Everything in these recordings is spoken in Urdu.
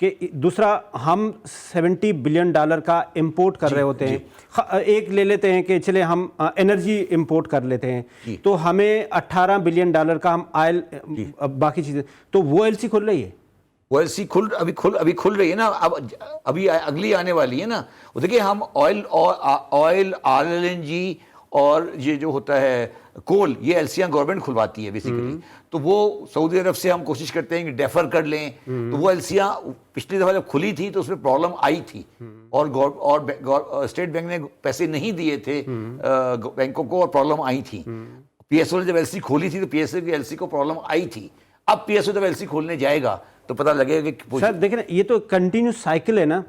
کہ دوسرا ہم $70 بلین کا امپورٹ کر رہے ہوتے ہیں. ایک لے لیتے ہیں کہ چلے ہم انرجی امپورٹ کر لیتے ہیں تو ہمیں $18 بلین کا ہم آئل باقی چیزیں, تو وہ ایل سی کھل رہی ہے. وہ ایل سی ابھی کھل رہی ہے نا, ابھی اگلی آنے والی ہے نا. وہ دیکھیے ہم آئل RLNG اور یہ جو ہوتا ہے کول, یہ ایلسیاں گورنمنٹ کھلواتی ہے بیسیکلی. تو وہ سعودی عرب سے ہم کوشش کرتے ہیں کہ ڈیفر کر لیں. تو وہ ایلسیاں پچھلی دفعہ جب کھلی تھی تو اس میں پرابلم آئی تھی, اور اسٹیٹ بینک نے پیسے نہیں دیے تھے بینکوں کو, اور پرابلم آئی تھی. PSO نے جب ایل سی کھولی تھی تو PSO کی ایل سی کو پرابلم آئی تھی. اب PSO جب ایل سی کھولنے جائے گا تو پتہ لگے گا کہ سر دیکھیں یہ تو کنٹینیو سائیکل ہے نا.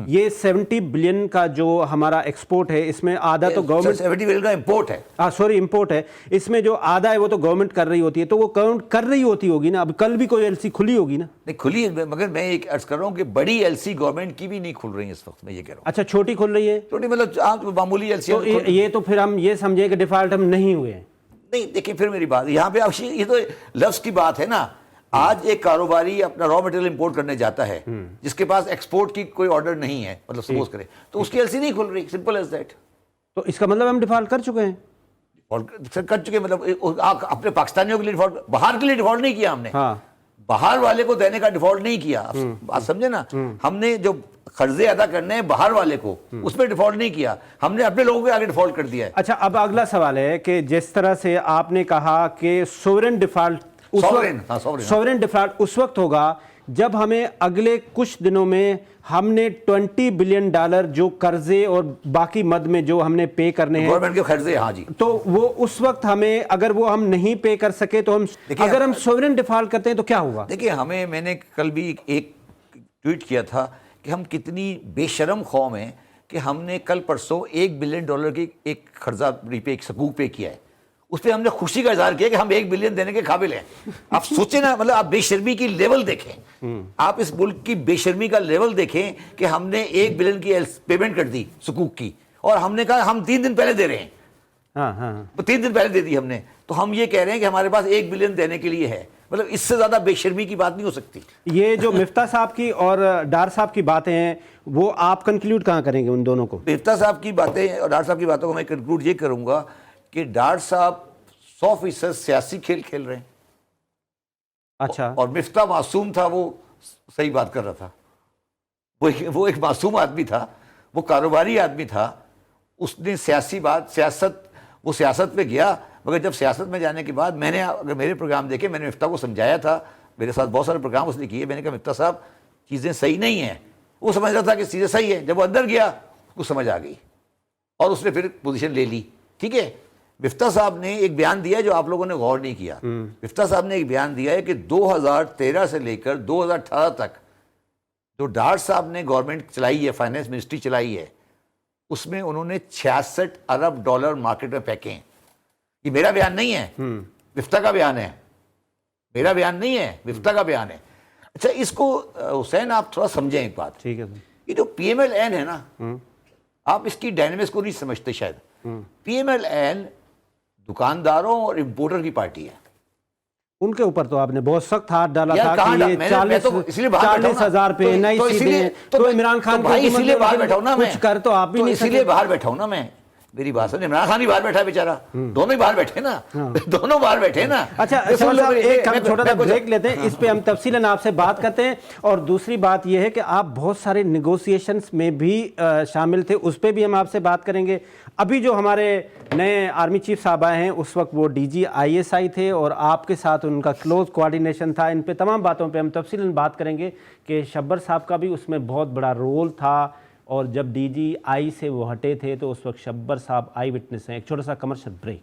یہ $70 بلین کا جو ہمارا ایکسپورٹ ہے اس میں آدھا تو گورنمنٹ, $70 بلین کا امپورٹ ہے, سوری امپورٹ ہے, اس میں جو آدھا ہے وہ تو گورنمنٹ کر رہی ہوتی ہے. تو وہ گورنمنٹ کر رہی ہوگی نا. اب کل بھی کوئی ایل سی کھلی ہوگی نا. نہیں کھلی ہے, مگر میں ایک عرض کر رہا ہوں کہ بڑی ایل سی گورنمنٹ کی بھی نہیں کھل رہی ہے اس وقت, میں یہ کہہ رہا ہوں. اچھا چھوٹی کھل رہی ہے, چھوٹی مطلب معمولی ایل سی. یہ تو پھر ہم یہ سمجھیں کہ ڈیفالٹ ہم نہیں ہوئے ہیں. نہیں دیکھیں پھر میری بات یہاں پہ, یہ تو لفظ کی بات ہے نا. آج ایک کاروباری اپنا را مٹیریل امپورٹ کرنے جاتا ہے جس کے پاس ایکسپورٹ کی کوئی آرڈر نہیں ہے, مطلب سپوز کرے, تو اس کی ایل سی نہیں کھل رہی, سمپل ایز دیٹ. تو اس کا مطلب ہم ڈیفالٹ کر چکے ہیں. کر چکے مطلب اپنے پاکستانیوں کے لیے ڈیفالٹ, باہر کے لیے ڈیفالٹ نہیں کیا ہم نے. باہر والے کو دینے کا ڈیفالٹ نہیں کیا, بات سمجھے نا. ہم نے جو قرضے ادا کرنے ہیں باہر والے کو, اس پہ ڈیفالٹ نہیں کیا, ہم نے اپنے لوگوں کے آگے ڈیفالٹ کر دیا ہے. اچھا اب اگلا سوال ہے کہ جس طرح سے آپ نے کہا کہ سوورن ڈیفالٹ, سوورن ڈیفالٹ اس وقت ہوگا جب ہمیں اگلے کچھ دنوں میں ہم نے $20 بلین جو قرضے اور باقی مد میں جو ہم نے پے کرنے ہیں گورنمنٹ کے قرضے, ہاں جی, تو وہ اس وقت ہمیں اگر وہ ہم نہیں پے کر سکے تو ہم اگر ہم سوورن ڈیفالٹ کرتے ہیں تو کیا ہوگا؟ دیکھیں ہمیں, میں نے کل بھی ایک ٹویٹ کیا تھا کہ ہم کتنی بے شرم قوم ہیں کہ ہم نے کل پرسوں $1 بلین کی ایک قرضہ سکوک پے کیا ہے. اس پہ ہم نے خوشی کا اظہار کیا کہ ہم $1 بلین دینے کے قابل ہیں. آپ سوچیں نا, مطلب آپ بے شرمی کی لیول دیکھیں, آپ اس ملک کی بے شرمی کا لیول دیکھیں کہ ہم نے $1 بلین کی پیمنٹ کر دی سکوک کی, اور ہم نے کہا ہم 3 دن پہلے دے رہے ہیں. 3 دن پہلے دے دی ہم نے, تو ہم یہ کہہ رہے ہیں کہ ہمارے پاس $1 بلین دینے کے لیے ہے. مطلب اس سے زیادہ بے شرمی کی بات نہیں ہو سکتی. یہ جو مفتاح صاحب کی اور ڈار صاحب کی باتیں ہیں وہ آپ کنکلیوڈ کہاں کریں گے ان دونوں کو؟ مفتاح صاحب کی باتیں اور ڈار صاحب کی باتوں کو میں کنکلوڈ یہ کروں گا کہ ڈار صاحب 100% سیاسی کھیل کھیل رہے ہیں. اچھا, اور مفتاح معصوم تھا, وہ صحیح بات کر رہا تھا. وہ ایک معصوم آدمی تھا, وہ کاروباری آدمی تھا. اس نے وہ سیاست پہ گیا, مگر جب سیاست میں جانے کے بعد میں نے, اگر میرے پروگرام دیکھے, میں نے مفتاح کو سمجھایا تھا, میرے ساتھ بہت سارے پروگرام اس نے کیے. میں نے کہا مفتاح صاحب چیزیں صحیح نہیں ہیں. وہ سمجھ رہا تھا کہ چیزیں صحیح ہیں. جب وہ اندر گیا اس کو سمجھ آ گئی اور اس نے پھر پوزیشن لے لی. ٹھیک ہے, مفتاح صاحب نے ایک بیان دیا جو آپ لوگوں نے غور نہیں کیا. مفتاح صاحب نے ایک بیان دیا ہے کہ 2013 سے لے کر 2018 تک جو ڈار صاحب نے گورنمنٹ چلائی ہے, فائنانس منسٹری چلائی ہے, اس میں انہوں نے $66 ارب مارکیٹ میں پھینکے ہیں. یہ میرا بیان نہیں ہے, مفتاح کا بیان ہے. میرا بیان نہیں ہے, مفتاح کا بیان ہے. اچھا اس کو حسین آپ تھوڑا سمجھیں ایک بات. ٹھیک ہے. یہ جو PMLN ہے نا, آپ اس کی ڈائنامکس کو نہیں سمجھتے شاید. PMLN دکانداروں اور امپورٹر کی پارٹی ہے. ان کے اوپر تو آپ نے بہت سخت ہاتھ ڈالا تھا کہ یہ 40,000 پہ نہیں سیدھے, تو عمران خان بھائی اسی لیے باہر بیٹھا ہوں نا میں, کچھ کر تو آپ بھی نہیں, اسی لیے باہر بیٹھا ہوں نا میں. میری بات سمجھ, عمران خان ہی باہر بیٹھا ہے بیچارہ, دونوں ہی باہر بیٹھے نا, دونوں باہر بیٹھے نا. اچھا ایک ہم چھوٹا سا بریک لیتے ہیں, اس پہ ہم تفصیلاً آپ سے بات کرتے ہیں. اور دوسری بات یہ ہے کہ آپ بہت سارے نیگوسیشنز میں بھی شامل تھے, اس پہ بھی ہم آپ سے بات کریں گے. ابھی جو ہمارے نئے آرمی چیف صاحب آئے ہیں اس وقت وہ DG ISI تھے اور آپ کے ساتھ ان کا کلوز کوارڈینیشن تھا. ان پہ تمام باتوں پہ ہم تفصیلاً بات کریں گے کہ شبر صاحب کا بھی اس میں بہت بڑا رول تھا, اور جب DGI سے وہ ہٹے تھے تو اس وقت شبر صاحب آئی وٹنس ہیں. ایک چھوٹا سا کمرشل بریک.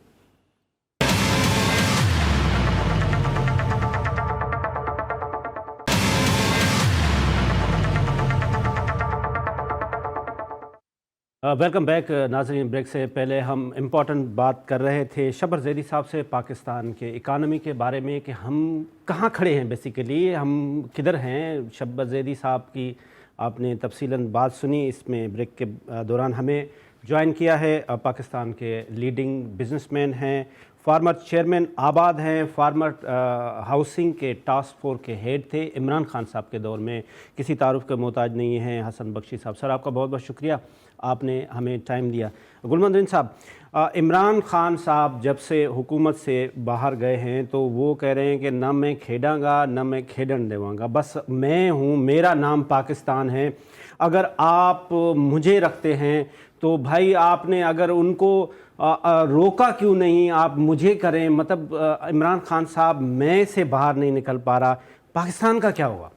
ویلکم بیک ناظرین. بریک سے پہلے ہم امپورٹنٹ بات کر رہے تھے شبر زیدی صاحب سے پاکستان کے اکانومی کے بارے میں کہ ہم کہاں کھڑے ہیں, بیسیکلی ہم کدھر ہیں. شبر زیدی صاحب کی آپ نے تفصیلاً بات سنی. اس میں بریک کے دوران ہمیں جوائن کیا ہے پاکستان کے لیڈنگ بزنس مین ہیں, فارمر چیئرمین آباد ہیں، فارمر ہاؤسنگ کے ٹاسک فورس کے ہیڈ تھے عمران خان صاحب کے دور میں، کسی تعارف کے محتاج نہیں ہیں حسن بخشی صاحب. سر آپ کا بہت بہت شکریہ، آپ نے ہمیں ٹائم دیا. گلمندرین صاحب، عمران خان صاحب جب سے حکومت سے باہر گئے ہیں تو وہ کہہ رہے ہیں کہ نہ میں کھیڈاں گا نہ میں کھیڈن دیواں گا، بس میں ہوں، میرا نام پاکستان ہے. اگر آپ مجھے رکھتے ہیں تو بھائی آپ نے اگر ان کو روکا کیوں نہیں، آپ مجھے کریں. مطلب عمران خان صاحب میں سے باہر نہیں نکل پا رہا، پاکستان کا کیا ہوگا؟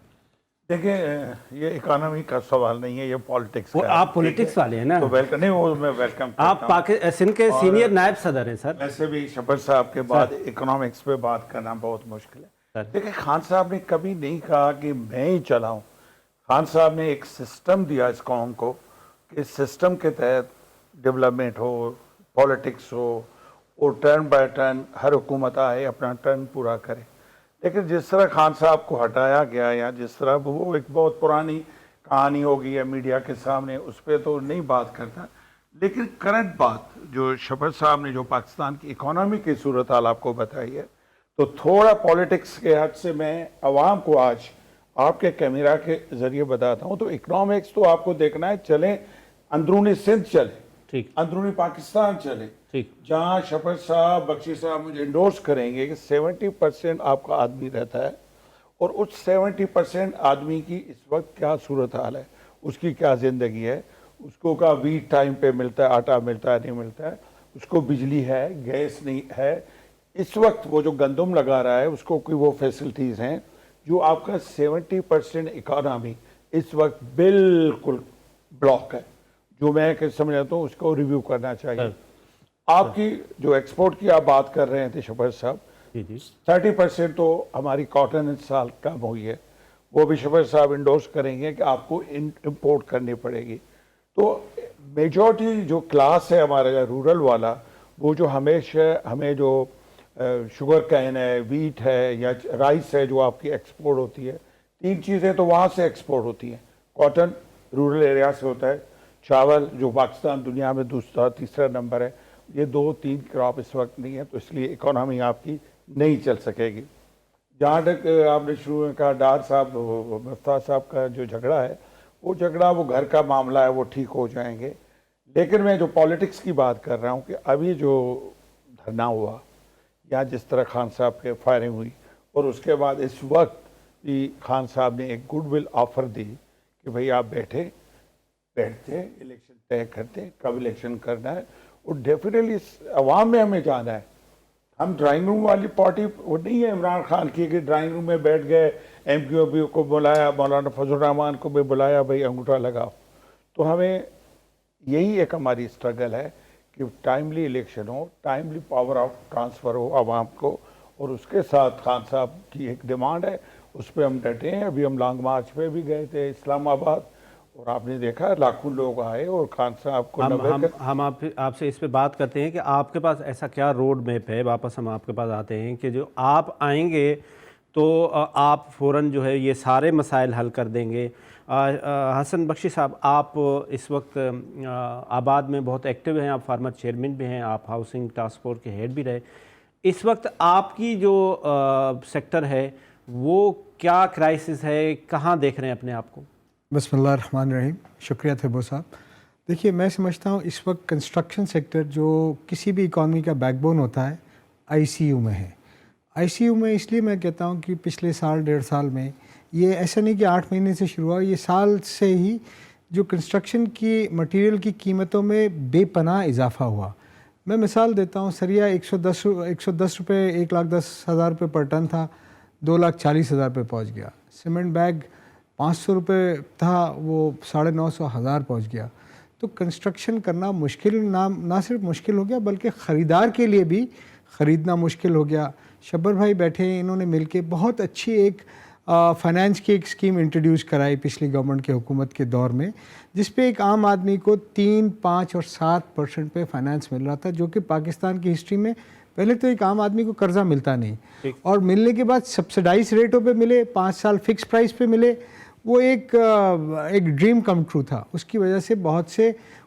دیکھیں یہ اکانومی کا سوال نہیں ہے، یہ پالیٹکس وہ کا ہے. آپ پولیٹکس والے ہیں نا، تو ویلکم نہیں، وہ میں ویلکم آپ سندھ کے سینئر نائب صدر ہیں سر. ویسے بھی شبر صاحب کے بعد اکنامکس پہ بات کرنا بہت مشکل ہے. دیکھیں خان صاحب نے کبھی نہیں کہا کہ میں ہی چلاؤں. خان صاحب نے ایک سسٹم دیا اس قوم کو کہ سسٹم کے تحت ڈیولپمنٹ ہو، پالیٹکس ہو، اور ٹرن بائی ٹرن ہر حکومت آئے اپنا ٹرن پورا کرے. لیکن جس طرح خان صاحب کو ہٹایا گیا یا جس طرح وہ ایک بہت پرانی کہانی ہوگی ہے میڈیا کے سامنے، اس پہ تو نہیں بات کرتا. لیکن کرنٹ بات جو شبر صاحب نے جو پاکستان کی اکانومی کی صورتحال آپ کو بتائی ہے، تو تھوڑا پالیٹکس کے حد سے میں عوام کو آج آپ کے کیمرہ کے ذریعے بتاتا ہوں. تو اکنامکس تو آپ کو دیکھنا ہے، چلیں اندرونی سندھ چلے، ٹھیک، اندرونی پاکستان چلے، ٹھیک، جہاں شفر صاحب بخشی صاحب مجھے انڈورس کریں گے کہ 70% آپ کا آدمی رہتا ہے، اور اس 70% آدمی کی اس وقت کیا صورتحال ہے، اس کی کیا زندگی ہے، اس کو کا ویٹ ٹائم پہ ملتا ہے، آٹا ملتا ہے نہیں ملتا ہے، اس کو بجلی ہے، گیس نہیں ہے. اس وقت وہ جو گندم لگا رہا ہے اس کو کوئی وہ فیسلٹیز ہیں جو آپ کا 70% اکانومی اس وقت بالکل بلاک ہے، جو میں کہ سمجھتا ہوں اس کو ریویو کرنا چاہیے. آپ کی جو ایکسپورٹ کی آپ بات کر رہے تھے شبر صاحب، جی جی، 30% تو ہماری کاٹن اس سال کم ہوئی ہے، وہ بھی شبر صاحب انڈورس کریں گے کہ آپ کو امپورٹ کرنی پڑے گی. تو میجورٹی جو کلاس ہے ہمارا رورل والا، وہ جو ہمیشہ ہمیں جو شوگر کین ہے، ویٹ ہے یا رائس ہے جو آپ کی ایکسپورٹ ہوتی ہے، 3 چیزیں تو وہاں سے ایکسپورٹ ہوتی ہیں. کاٹن رورل ایریا سے ہوتا ہے، چاول جو پاکستان دنیا میں دوسرا تیسرا نمبر ہے. یہ 2-3 کراپ اس وقت نہیں ہے، تو اس لیے اکانومی آپ کی نہیں چل سکے گی. جہاں تک آپ نے شروع میں کہا ڈار صاحب مفتاح صاحب کا جو جھگڑا ہے، وہ جھگڑا وہ گھر کا معاملہ ہے، وہ ٹھیک ہو جائیں گے. لیکن میں جو پالیٹکس کی بات کر رہا ہوں کہ ابھی جو دھرنا ہوا یا جس طرح خان صاحب کے فائرنگ ہوئی، اور اس کے بعد اس وقت بھی خان صاحب نے ایک گڈ ول آفر دی کہ بھئی آپ بیٹھتے الیکشن طے کرتے کب الیکشن کرنا ہے، اور ڈیفینیٹلی عوام میں ہمیں جانا ہے. ہم ڈرائنگ روم والی پارٹی وہ نہیں ہے عمران خان کی کہ ڈرائنگ روم میں بیٹھ گئے، ایم کیو پی کو بلایا، مولانا فضل الرحمان کو بھی بلایا، بھئی انگوٹھا لگاؤ. تو ہمیں یہی ایک ہماری اسٹرگل ہے کہ ٹائملی الیکشن ہو، ٹائملی پاور آف ٹرانسفر ہو عوام کو، اور اس کے ساتھ خان صاحب کی ایک ڈیمانڈ ہے، اس پہ ہم ڈٹے ہیں. ابھی ہم لانگ مارچ پہ بھی گئے تھے اسلام آباد، اور آپ نے دیکھا لاکھوں لوگ آئے اور خان صاحب کو ہم آپ سے اس پہ بات کرتے ہیں کہ آپ کے پاس ایسا کیا روڈ میپ ہے. واپس ہم آپ کے پاس آتے ہیں کہ جو آپ آئیں گے تو آپ فوراً جو ہے یہ سارے مسائل حل کر دیں گے. حسن بخشی صاحب، آپ اس وقت آباد میں بہت ایکٹیو ہیں، آپ فارمر چیئرمین بھی ہیں، آپ ہاؤسنگ ٹاسک فورس کے ہیڈ بھی رہے. اس وقت آپ کی جو سیکٹر ہے وہ کیا کرائسس ہے، کہاں دیکھ رہے ہیں اپنے آپ کو؟ بسم اللہ الرحمن الرحیم. شکریہ تھیبو صاحب. دیکھیے میں سمجھتا ہوں اس وقت کنسٹرکشن سیکٹر جو کسی بھی اکانومی کا بیک بون ہوتا ہے، آئی سی یو میں ہے. آئی سی یو میں اس لیے میں کہتا ہوں کہ پچھلے سال 1.5 سال میں یہ ایسا نہیں کہ 8 مہینے سے شروع ہوا، یہ سال سے ہی جو کنسٹرکشن کی مٹیریل کی قیمتوں میں بے پناہ اضافہ ہوا. میں مثال دیتا ہوں، سریا 110 روپے 1,10,000 روپے پر ٹن تھا، 2,40,000 پہ پہنچ گیا. سیمنٹ بیگ 500 روپے تھا، وہ 950,000 پہنچ گیا. تو کنسٹرکشن کرنا مشکل نہ صرف مشکل ہو گیا بلکہ خریدار کے لیے بھی خریدنا مشکل ہو گیا. شبر بھائی بیٹھے ہیں، انہوں نے مل کے بہت اچھی ایک فائنانس کی ایک اسکیم انٹروڈیوس کرائی پچھلی گورنمنٹ کے حکومت کے دور میں، جس پہ ایک عام آدمی کو 3, 5 اور 7% پہ فائنانس مل رہا تھا، جو کہ پاکستان کی ہسٹری میں پہلے تو ایک عام آدمی کو قرضہ ملتا نہیں، اور ملنے کے بعد سبسڈائز ریٹوں پہ ملے، 5 سال فکس پرائس پہ ملے. وہ ایک ڈریم کم ٹرو تھا. اس کی وجہ سے بہت سے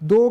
2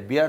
FBR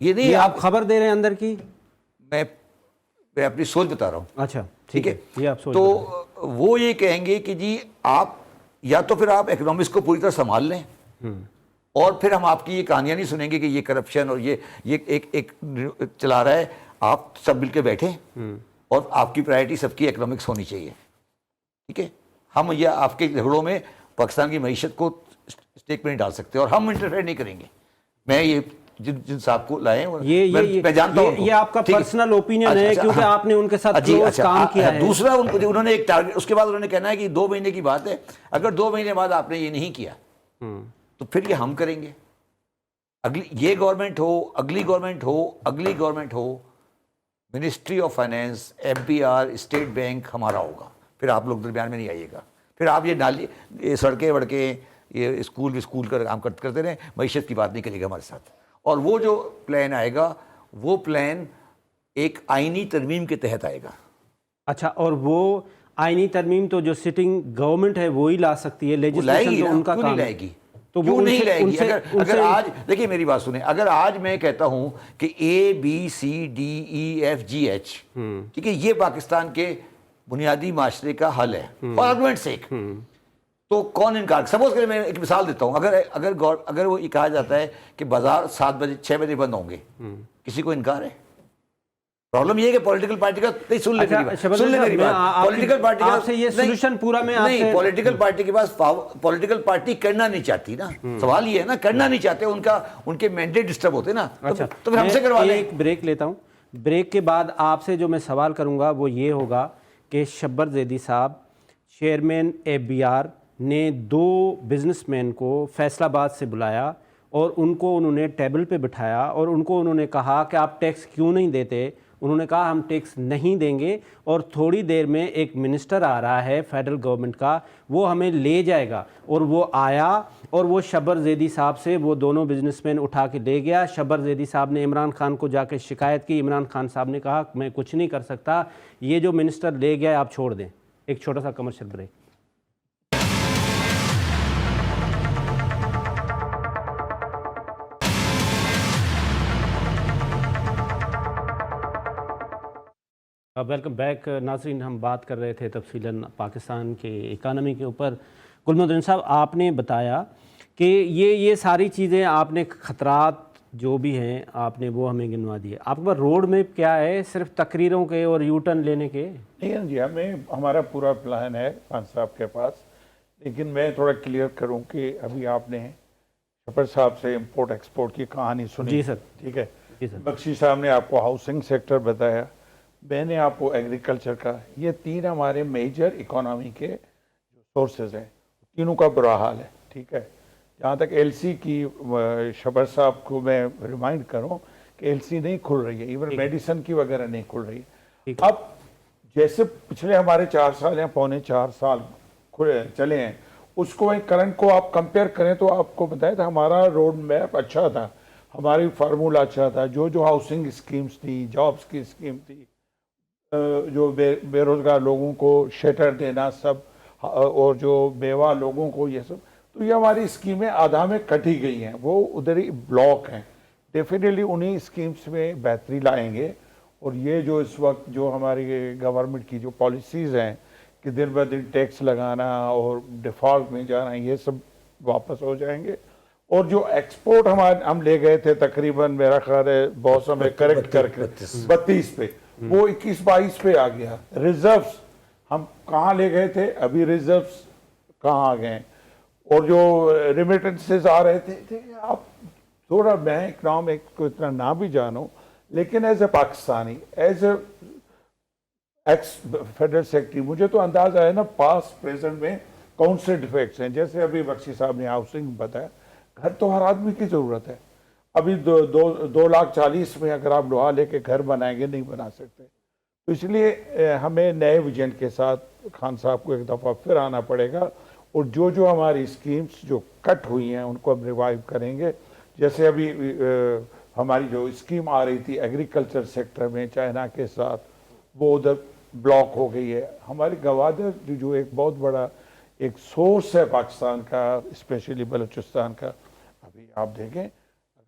یہ نہیں یہ آپ خبر دے رہے ہیں اندر کی؟ میں اپنی سوچ بتا رہا ہوں. اچھا ٹھیک ہے، یہ آپ سوچ تو وہ یہ کہیں گے کہ جی آپ یا تو پھر آپ اکنامکس کو پوری طرح سنبھال لیں، اور پھر ہم آپ کی یہ کہانیاں نہیں سنیں گے کہ یہ کرپشن اور یہ ایک چلا رہا ہے. آپ سب مل کے بیٹھیں اور آپ کی پرائرٹی سب کی اکنامکس ہونی چاہیے. ٹھیک ہے، ہم یہ آپ کے جھگڑوں میں پاکستان کی معیشت کو اسٹیک پہ نہیں ڈال سکتے اور ہم انٹرفیئر نہیں کریں گے. میں یہ جن صاحب کو لائے ہیں میں جانتا ہوں. یہ آپ کا پرسنل اوپینین ہے کیونکہ آپ نے ان کے ساتھ کلوز کام کیا ہے. دوسرا انہوں نے ایک ٹارگٹ، اس کے بعد انہوں نے کہنا ہے کہ 2 مہینے کی بات ہے، اگر 2 مہینے بعد آپ نے یہ نہیں کیا تو پھر یہ ہم کریں گے. یہ گورنمنٹ ہو، اگلی government who, ministry of finance, MPR، state bank ہمارا ہوگا. پھر آپ لوگ درمیان میں نہیں آئیے گا. پھر آپ یہ نالی، یہ سڑکیں وڑکیں، یہ اسکول کا کام کرتے رہیں، معیشت کی بات نہیں کرے گا ہمارے ساتھ. اور وہ جو پلان آئے گا وہ پلان ایک آئینی ترمیم کے تحت آئے گا. اچھا، اور وہ آئینی ترمیم تو جو سٹنگ گورنمنٹ ہے وہی لا سکتی ہے، لیجسلیشن تو ان کا کام ہے. تو کیوں نہیں لائے گی؟ اگر آج دیکھیے میری بات سنیں، اگر آج میں کہتا ہوں کہ ABCDEFGH، ٹھیک ہے، یہ پاکستان کے بنیادی معاشرے کا حل ہے فار آرگومنٹ سیک، تو کون انکار؟ سپوز کریں، میں ایک مثال دیتا ہوں، اگر وہ یہ کہا جاتا ہے کہ بازار 7 بجے 6 بجے بند ہوں گے، کسی کو انکار ہے؟ پرابلم یہ ہے کہ پولیٹیکل پارٹی کا نہیں، سن لیں میری بات، پولیٹیکل پارٹی کا سے یہ سولوشن پورا میں نہیں، پولیٹیکل پارٹی کے پاس پولیٹیکل پارٹی کرنا نہیں چاہتی نا. سوال یہ ہے نا، کرنا نہیں چاہتے، ان کے مینڈیٹ ڈسٹرب ہوتے نا. تو پھر ہم سے کروا لیں. ایک بریک لیتا ہوں، بریک کے بعد آپ سے جو میں سوال کروں گا وہ یہ ہوگا کہ شبر زیدی صاحب، چیئرمین ABR نے 2 بزنس مین کو فیصل آباد سے بلایا اور انہوں نے ٹیبل پہ بٹھایا اور انہوں نے کہا کہ آپ ٹیکس کیوں نہیں دیتے. انہوں نے کہا ہم ٹیکس نہیں دیں گے، اور تھوڑی دیر میں ایک منسٹر آ رہا ہے فیڈرل گورنمنٹ کا، وہ ہمیں لے جائے گا. اور وہ آیا اور وہ شبر زیدی صاحب سے وہ دونوں بزنس مین اٹھا کے لے گیا. شبر زیدی صاحب نے عمران خان کو جا کے شکایت کی. عمران خان صاحب نے کہا میں کچھ نہیں کر سکتا، یہ جو منسٹر لے گیا آپ چھوڑ دیں. ایک چھوٹا سا کمرشل بریک. ویلکم بیک ناظرین. ہم بات کر رہے تھے تفصیلاً پاکستان کے اکانومی کے اوپر. گل مدین صاحب، آپ نے بتایا کہ یہ ساری چیزیں آپ نے خطرات جو بھی ہیں آپ نے وہ ہمیں گنوا دیے. آپ کے پاس روڈ میپ کیا ہے؟ صرف تقریروں کے اور یو ٹرن لینے کے؟ نہیں جی، ہمارا پورا پلان ہے خان صاحب کے پاس، لیکن میں تھوڑا کلیئر کروں کہ ابھی آپ نے شبر صاحب سے امپورٹ ایکسپورٹ کی کہانی سنی. جی سر. ٹھیک ہے. جی سر. بخشی صاحب نے آپ کو ہاؤسنگ سیکٹر بتایا، میں نے آپ کو ایگریکلچر کا. یہ 3 ہمارے میجر اکانومی کے سورسز ہیں، تینوں کا برا حال ہے. ٹھیک ہے. جہاں تک LC کی شبر صاحب کو میں ریمائنڈ کروں کہ LC نہیں کھل رہی ہے، ایون میڈیسن کی وغیرہ نہیں کھل رہی ہے. اب جیسے پچھلے ہمارے 4 سال یا پونے 4 سال چلے ہیں، اس کو کرنٹ کو آپ کمپیئر کریں تو آپ کو بتایا تھا ہمارا روڈ میپ اچھا تھا، ہماری فارمولا اچھا تھا. جو ہاؤسنگ اسکیمز تھی، جابز کی اسکیم تھی، جو بے روزگار لوگوں کو شیٹر دینا سب، اور جو بیوہ لوگوں کو یہ سب، تو یہ ہماری اسکیمیں آدھا میں کٹی گئی ہیں، وہ ادھر ہی بلاک ہیں. ڈیفینیٹلی انہی اسکیمز میں بہتری لائیں گے. اور یہ جو اس وقت جو ہماری گورنمنٹ کی جو پالیسیز ہیں کہ دن بہ دن ٹیکس لگانا اور ڈیفالٹ میں جانا، یہ سب واپس ہو جائیں گے. اور جو ایکسپورٹ ہم لے گئے تھے تقریباً، میرا خیال ہے باس ہمیں کریکٹ کر کے 32 پہ، وہ 21-22 پہ آ گیا. ریزروز ہم کہاں لے گئے تھے، ابھی ریزروز کہاں آ گئے. اور جو ریمیٹنسز آ رہے تھے، آپ تھوڑا، میں اکنامک کو اتنا نہ بھی جانوں، لیکن as a Pakistani, as a x federal secretary, مجھے تو اندازہ ہے نا پاسٹ پریزنٹ میں کون سے ڈیفیکٹس ہیں. جیسے ابھی بخشی صاحب نے ہاؤسنگ بتایا، گھر تو ہر آدمی کی ضرورت ہے. ابھی 2,40,000 میں اگر آپ لوہا لے کے گھر بنائیں گے نہیں بنا سکتے. تو اس لیے ہمیں نئے ویژن کے ساتھ خان صاحب کو ایک دفعہ پھر آنا پڑے گا. اور جو ہماری اسکیمز جو کٹ ہوئی ہیں ان کو ہم ریوائیو کریں گے. جیسے ابھی ہماری جو اسکیم آ رہی تھی ایگریکلچر سیکٹر میں چائنا کے ساتھ، وہ ادھر بلاک ہو گئی ہے. ہماری گوادر جو ایک بہت بڑا ایک سورس ہے پاکستان کا، اسپیشلی بلوچستان کا، ابھی آپ دیکھیں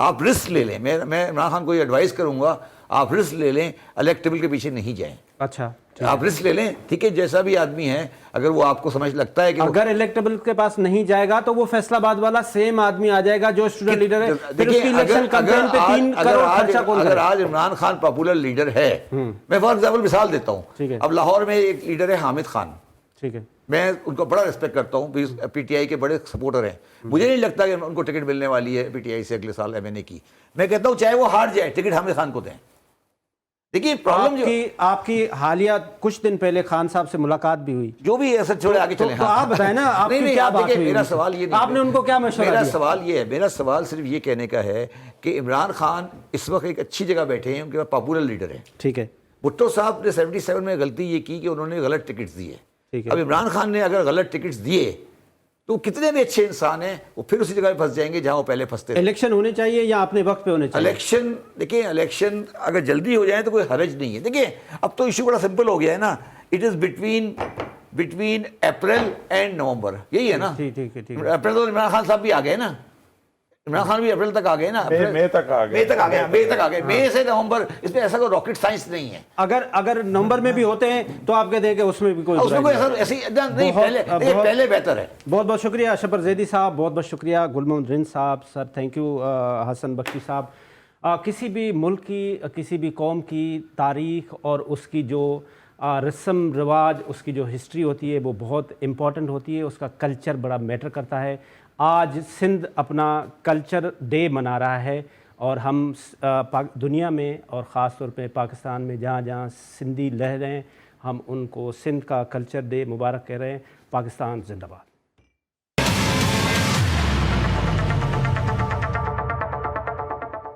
آپ رسک لے لیں. میں عمران خان کو یہ ایڈوائز کروں گا, آپ رسک لے لیں, الیکٹیبل کے پیچھے نہیں جائیں. اچھا, آپ رسک لے لیں, ٹھیک ہے, جیسا بھی آدمی ہے, اگر وہ آپ کو سمجھ لگتا ہے کہ اگر الیکٹیبل کے پاس نہیں جائے گا تو وہ فیصل آباد والا سیم آدمی آ جائے گا جو اسٹوڈنٹ لیڈر ہے, پھر اس کی الیکشن کیمپین پہ 3 کروڑ خرچہ کون اگر کرے؟ آج عمران خان پاپولر لیڈر ہے, میں فار ایگزامپل مثال دیتا ہوں, اب لاہور میں ایک لیڈر ہے حامد خان, ٹھیک ہے, میں ان کو بڑا ریسپیکٹ کرتا ہوں, پی ٹی آئی کے بڑے سپورٹر ہیں, مجھے نہیں لگتا کہ ان کو ٹکٹ ملنے والی ہے پی ٹی آئی سے اگلے سال ایم این اے کی. میں کہتا ہوں چاہے وہ ہار جائے, ٹکٹ حامد خان کو دیں. دیکھیے پرابلم جو آپ کی حالیہ کچھ دن پہلے خان صاحب سے ملاقات بھی ہوئی, جو بھی ایسا چھوڑے آگے چلیں. تو آپ بتائیں نا, آپ کی کیا بات ہوئی؟ میرا سوال یہ نہیں, آپ نے ان کو کیا مشورہ دیا؟ میرا سوال صرف یہ کہنے کا ہے کہ عمران خان اس وقت ایک اچھی جگہ بیٹھے ہیں, ان کے پاس پاپولر لیڈر ہیں. ٹھیک ہے, بھٹو صاحب نے 77 میں غلطی یہ کی کہ انہوں نے غلط ٹکٹس دیے. اب عمران خان نے اگر غلط ٹکٹس دیے تو کتنے بھی اچھے انسان ہیں وہ پھر اسی جگہ پہ پھنس جائیں گے جہاں وہ پہلے پھنستے تھے. الیکشن ہونے چاہیے یا اپنے وقت پہ ہونے چاہیے؟ الیکشن دیکھیں, الیکشن اگر جلدی ہو جائیں تو کوئی حرج نہیں ہے. دیکھیں اب تو ایشو بڑا سمپل ہو گیا ہے نا, it is between April and November, یہی ہے نا. ٹھیک ہے, اپریل تو عمران خان صاحب بھی آ گئے نا, عمران خان بھی اپریل تک آ گئے نا, مئی تک آ گئے. مئی سے نومبر, اس میں ایسا کوئی راکٹ سائنس نہیں ہے. اگر نومبر میں بھی ہوتے ہیں تو آپ کہتے ہیں کہ اس میں بھی کوئی ایسی نہیں, پہلے بہتر ہے. بہت بہت شکریہ شبر زیدی صاحب, بہت بہت شکریہ گل محمد رند صاحب, سر تھینک یو حسن بخشی صاحب. کسی بھی ملک کی, کسی بھی قوم کی تاریخ اور اس کی جو رسم رواج, اس کی جو ہسٹری ہوتی ہے وہ بہت امپورٹنٹ ہوتی ہے, اس کا کلچر بڑا میٹر کرتا ہے. آج سندھ اپنا کلچر ڈے منا رہا ہے اور ہم دنیا میں اور خاص طور پہ پاکستان میں جہاں جہاں سندھی رہ رہے ہیں, ہم ان کو سندھ کا کلچر ڈے مبارک کہہ رہے ہیں. پاکستان زندہ باد.